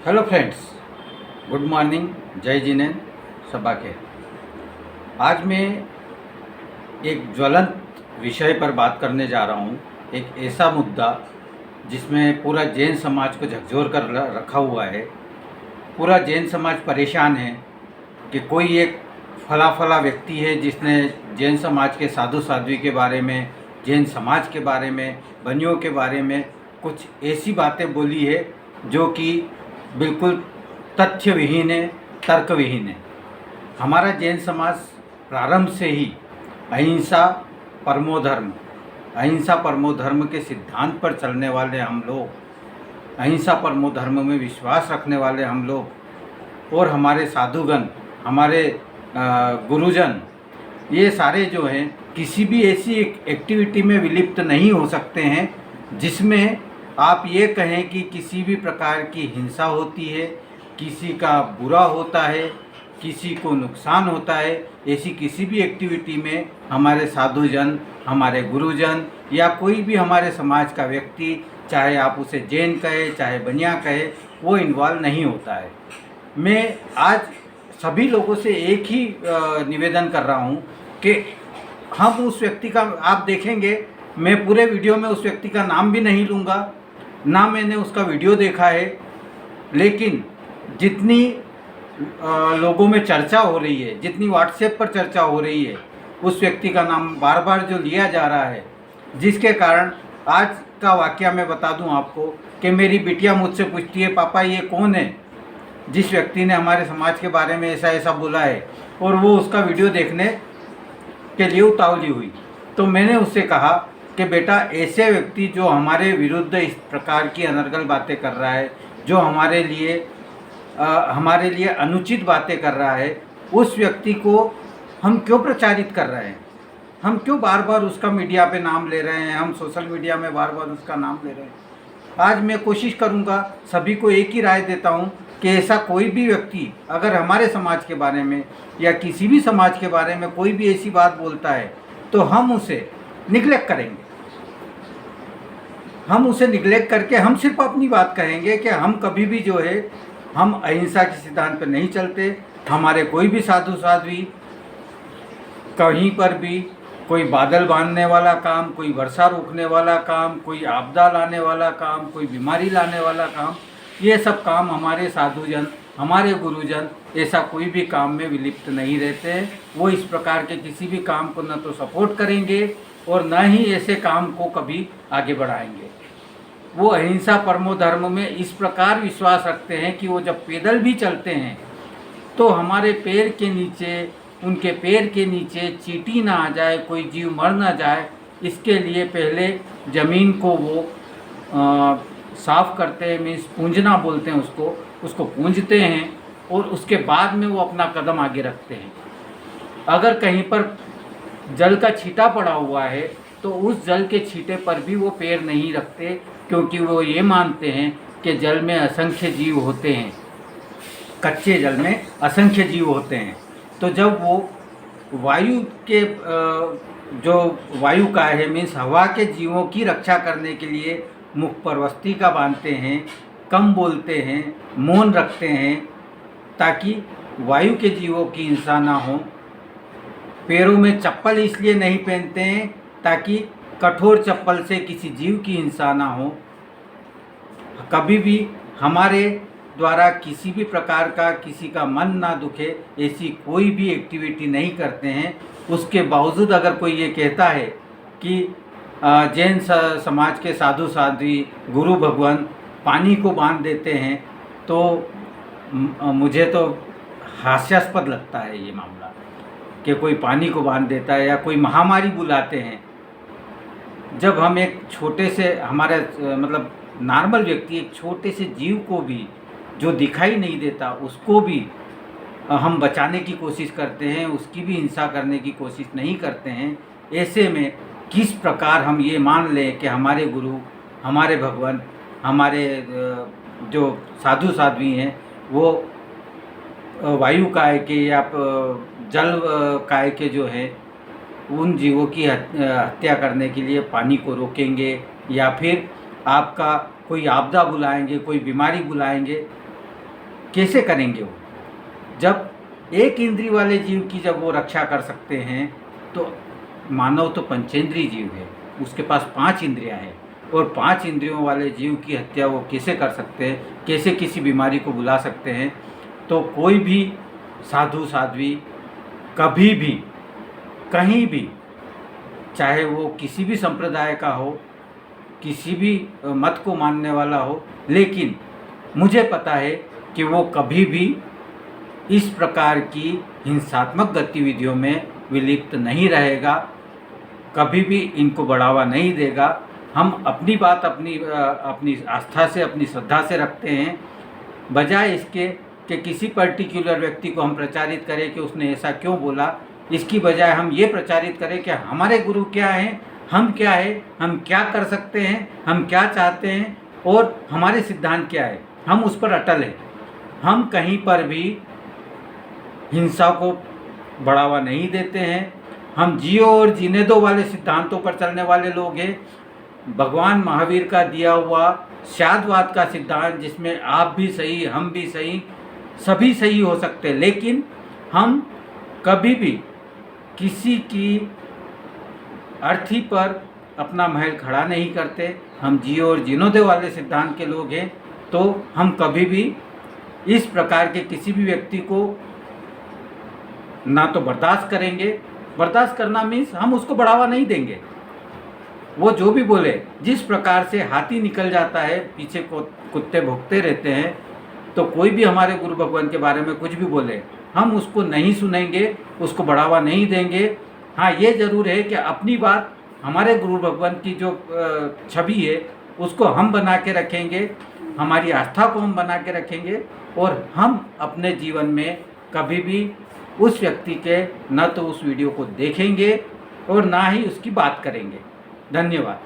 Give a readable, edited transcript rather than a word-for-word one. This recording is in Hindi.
हेलो फ्रेंड्स, गुड मॉर्निंग, जय जिनेंद्र सबा के। आज मैं एक ज्वलंत विषय पर बात करने जा रहा हूँ। एक ऐसा मुद्दा जिसमें पूरा जैन समाज को झकझोर कर रखा हुआ है। पूरा जैन समाज परेशान है कि कोई एक फला व्यक्ति है जिसने जैन समाज के साधु साध्वी के बारे में, जैन समाज के बारे में, बनियों के बारे में कुछ ऐसी बातें बोली है जो कि बिल्कुल तथ्य विहीन है, तर्क विहीन है। हमारा जैन समाज प्रारंभ से ही अहिंसा परमो धर्म, अहिंसा परमो धर्म के सिद्धांत पर चलने वाले हम लोग, अहिंसा परमो धर्म में विश्वास रखने वाले हम लोग और हमारे साधुगण, हमारे गुरुजन, ये सारे जो हैं किसी भी ऐसी एक्टिविटी में विलिप्त नहीं हो सकते हैं जिसमें आप ये कहें कि किसी भी प्रकार की हिंसा होती है, किसी का बुरा होता है, किसी को नुकसान होता है। ऐसी किसी भी एक्टिविटी में हमारे साधुजन, हमारे गुरुजन या कोई भी हमारे समाज का व्यक्ति, चाहे आप उसे जैन कहे चाहे बनिया कहे, वो इन्वॉल्व नहीं होता है। मैं आज सभी लोगों से एक ही निवेदन कर रहा हूँ कि हम उस व्यक्ति का, आप देखेंगे मैं पूरे वीडियो में उस व्यक्ति का नाम भी नहीं लूँगा, ना मैंने उसका वीडियो देखा है, लेकिन जितनी लोगों में चर्चा हो रही है, जितनी व्हाट्सएप पर चर्चा हो रही है, उस व्यक्ति का नाम बार बार जो लिया जा रहा है, जिसके कारण आज का वाकया मैं बता दूं आपको कि मेरी बिटिया मुझसे पूछती है, पापा ये कौन है जिस व्यक्ति ने हमारे समाज के बारे में ऐसा ऐसा बोला है, और वो उसका वीडियो देखने के लिए उतावली हुई। तो मैंने उससे कहा कि बेटा, ऐसे व्यक्ति जो हमारे विरुद्ध इस प्रकार की अनर्गल बातें कर रहा है, जो हमारे लिए अनुचित बातें कर रहा है, उस व्यक्ति को हम क्यों प्रचारित कर रहे हैं? हम क्यों बार बार उसका मीडिया पे नाम ले रहे हैं? हम सोशल मीडिया में बार बार उसका नाम ले रहे हैं। आज मैं कोशिश करूंगा, सभी को एक ही राय देता हूं कि ऐसा कोई भी व्यक्ति अगर हमारे समाज के बारे में या किसी भी समाज के बारे में कोई भी ऐसी बात बोलता है तो हम उसे निग्लेक्ट करेंगे। हम उसे निग्लेक्ट करके हम सिर्फ अपनी बात कहेंगे कि हम कभी भी जो है, हम अहिंसा के सिद्धांत पर नहीं चलते। हमारे कोई भी साधु साध्वी कहीं पर भी कोई बादल बांधने वाला काम, कोई वर्षा रोकने वाला काम, कोई आपदा लाने वाला काम, कोई बीमारी लाने वाला काम, ये सब काम हमारे साधुजन, हमारे गुरुजन ऐसा कोई भी काम में विलिप्त नहीं रहते हैं। वो इस प्रकार के किसी भी काम को न तो सपोर्ट करेंगे और न ही ऐसे काम को कभी आगे बढ़ाएंगे। वो अहिंसा परमो धर्म में इस प्रकार विश्वास रखते हैं कि वो जब पैदल भी चलते हैं तो हमारे पैर के नीचे, उनके पैर के नीचे चींटी ना आ जाए, कोई जीव मर ना जाए, इसके लिए पहले ज़मीन को वो साफ़ करते हैं, मीन्स पूंजना बोलते हैं उसको पूंजते हैं और उसके बाद में वो अपना कदम आगे रखते हैं। अगर कहीं पर जल का छींटा पड़ा हुआ है तो उस जल के छींटे पर भी वो पैर नहीं रखते, क्योंकि वो ये मानते हैं कि जल में असंख्य जीव होते हैं, कच्चे जल में असंख्य जीव होते हैं। तो जब वो वायु के जो वायु का है, मीन्स हवा के जीवों की रक्षा करने के लिए मुख पर वस्तिका बांधते हैं, कम बोलते हैं, मौन रखते हैं ताकि वायु के जीवों की हिंसा ना हो। पैरों में चप्पल इसलिए नहीं पहनते हैं ताकि कठोर चप्पल से किसी जीव की हिंसा ना हो। कभी भी हमारे द्वारा किसी भी प्रकार का किसी का मन ना दुखे, ऐसी कोई भी एक्टिविटी नहीं करते हैं। उसके बावजूद अगर कोई ये कहता है कि जैन समाज के साधु साध्वी, गुरु भगवान पानी को बांध देते हैं, तो मुझे तो हास्यास्पद लगता है ये मामला कि कोई पानी को बांध देता है या कोई महामारी बुलाते हैं। जब हम एक छोटे से, हमारे मतलब नॉर्मल व्यक्ति, एक छोटे से जीव को भी जो दिखाई नहीं देता उसको भी हम बचाने की कोशिश करते हैं, उसकी भी हिंसा करने की कोशिश नहीं करते हैं। ऐसे में किस प्रकार हम ये मान लें कि हमारे गुरु, हमारे भगवान, हमारे जो साधु साध्वी हैं वो वायु काय के या जल काय के जो है उन जीवों की हत्या करने के लिए पानी को रोकेंगे या फिर आपका कोई आपदा बुलाएंगे, कोई बीमारी बुलाएंगे। कैसे करेंगे वो? जब एक इंद्रिय वाले जीव की जब वो रक्षा कर सकते हैं, तो मानव तो पंचेंद्रिय जीव है, उसके पास 5 इंद्रियां हैं, और 5 इंद्रियों वाले जीव की हत्या वो कैसे कर सकते हैं, कैसे किसी बीमारी को बुला सकते हैं? तो कोई भी साधु साध्वी कभी भी कहीं भी, चाहे वो किसी भी संप्रदाय का हो, किसी भी मत को मानने वाला हो, लेकिन मुझे पता है कि वो कभी भी इस प्रकार की हिंसात्मक गतिविधियों में विलिप्त नहीं रहेगा, कभी भी इनको बढ़ावा नहीं देगा। हम अपनी बात अपनी आस्था से, अपनी श्रद्धा से रखते हैं, बजाय इसके कि किसी पर्टिकुलर व्यक्ति को हम प्रचारित करें कि उसने ऐसा क्यों बोला। इसकी बजाय हम ये प्रचारित करें कि हमारे गुरु क्या हैं, हम क्या है, हम क्या कर सकते हैं, हम क्या चाहते हैं, और हमारे सिद्धांत क्या है, हम उस पर अटल हैं। हम कहीं पर भी हिंसा को बढ़ावा नहीं देते हैं। हम जियो और जीने दो वाले सिद्धांतों पर चलने वाले लोग हैं। भगवान महावीर का दिया हुआ शादवाद का सिद्धांत, जिसमें आप भी सही, हम भी सही, सभी सही हो सकते हैं, लेकिन हम कभी भी किसी की अर्थी पर अपना महल खड़ा नहीं करते। हम जियो और जीनो दे वाले सिद्धांत के लोग हैं, तो हम कभी भी इस प्रकार के किसी भी व्यक्ति को ना तो बर्दाश्त करेंगे। बर्दाश्त करना मीन्स हम उसको बढ़ावा नहीं देंगे। वो जो भी बोले, जिस प्रकार से हाथी निकल जाता है, पीछे को कुत्ते भौंकते रहते हैं, तो कोई भी हमारे गुरु भगवान के बारे में कुछ भी बोले, हम उसको नहीं सुनेंगे, उसको बढ़ावा नहीं देंगे। हाँ, ये ज़रूर है कि अपनी बात, हमारे गुरु भगवान की जो छवि है, उसको हम बना के रखेंगे, हमारी आस्था को हम बना के रखेंगे, और हम अपने जीवन में कभी भी उस व्यक्ति के न तो उस वीडियो को देखेंगे और ना ही उसकी बात करेंगे। धन्यवाद।